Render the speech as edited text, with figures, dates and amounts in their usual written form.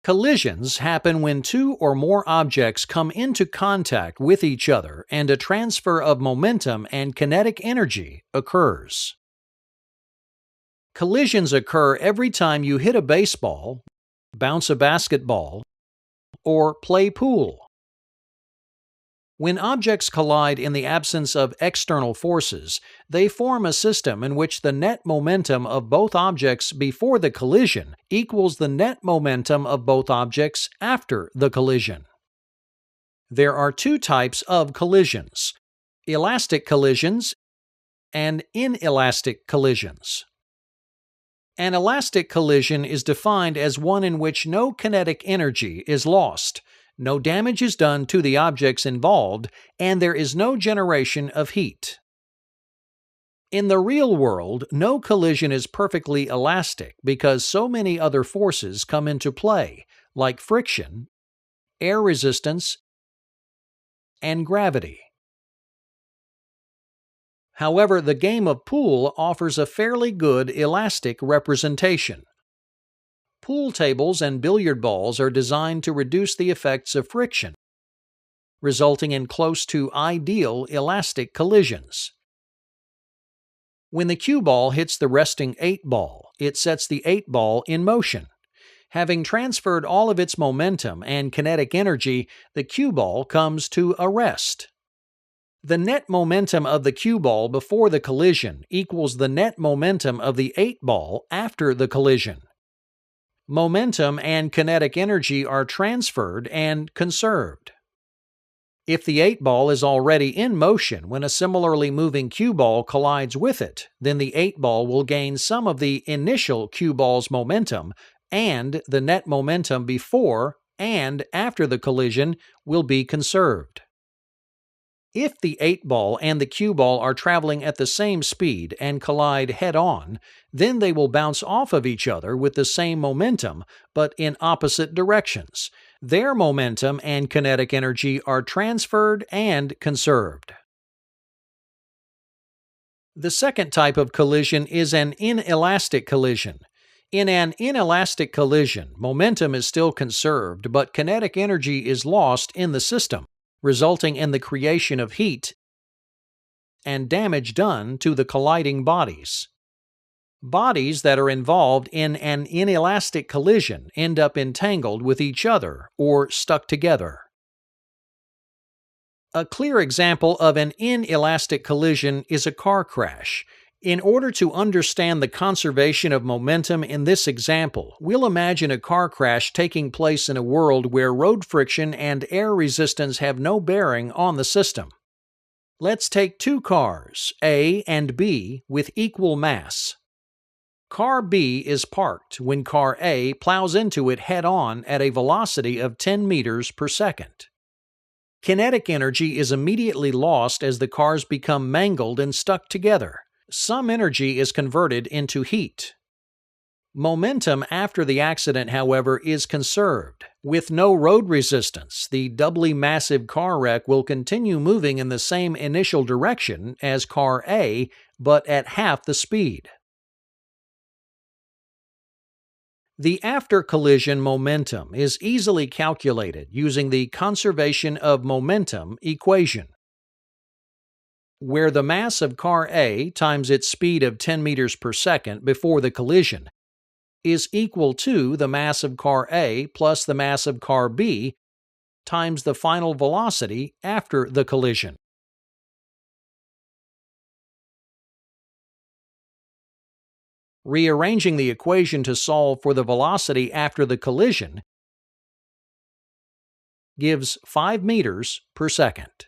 Collisions happen when two or more objects come into contact with each other and a transfer of momentum and kinetic energy occurs. Collisions occur every time you hit a baseball, bounce a basketball, or play pool. When objects collide in the absence of external forces, they form a system in which the net momentum of both objects before the collision equals the net momentum of both objects after the collision. There are two types of collisions: elastic collisions and inelastic collisions. An elastic collision is defined as one in which no kinetic energy is lost, no damage is done to the objects involved, and there is no generation of heat. In the real world, no collision is perfectly elastic because so many other forces come into play, like friction, air resistance, and gravity. However, the game of pool offers a fairly good elastic representation. Pool tables and billiard balls are designed to reduce the effects of friction, resulting in close to ideal elastic collisions. When the cue ball hits the resting 8-ball, it sets the 8-ball in motion. Having transferred all of its momentum and kinetic energy, the cue ball comes to a rest. The net momentum of the cue ball before the collision equals the net momentum of the 8-ball after the collision. Momentum and kinetic energy are transferred and conserved. If the 8-ball is already in motion when a similarly moving cue ball collides with it, then the 8-ball will gain some of the initial cue ball's momentum, and the net momentum before and after the collision will be conserved. If the 8-ball and the cue ball are traveling at the same speed and collide head-on, then they will bounce off of each other with the same momentum, but in opposite directions. Their momentum and kinetic energy are transferred and conserved. The second type of collision is an inelastic collision. In an inelastic collision, momentum is still conserved, but kinetic energy is lost in the system, resulting in the creation of heat and damage done to the colliding bodies. Bodies that are involved in an inelastic collision end up entangled with each other or stuck together. A clear example of an inelastic collision is a car crash. In order to understand the conservation of momentum in this example, we'll imagine a car crash taking place in a world where road friction and air resistance have no bearing on the system. Let's take two cars, A and B, with equal mass. Car B is parked when car A plows into it head-on at a velocity of 10 meters per second. Kinetic energy is immediately lost as the cars become mangled and stuck together. Some energy is converted into heat. Momentum after the accident, however, is conserved. With no road resistance, the doubly massive car wreck will continue moving in the same initial direction as car A, but at half the speed. The after-collision momentum is easily calculated using the conservation of momentum equation, where the mass of car A times its speed of 10 meters per second before the collision is equal to the mass of car A plus the mass of car B times the final velocity after the collision. Rearranging the equation to solve for the velocity after the collision gives 5 meters per second.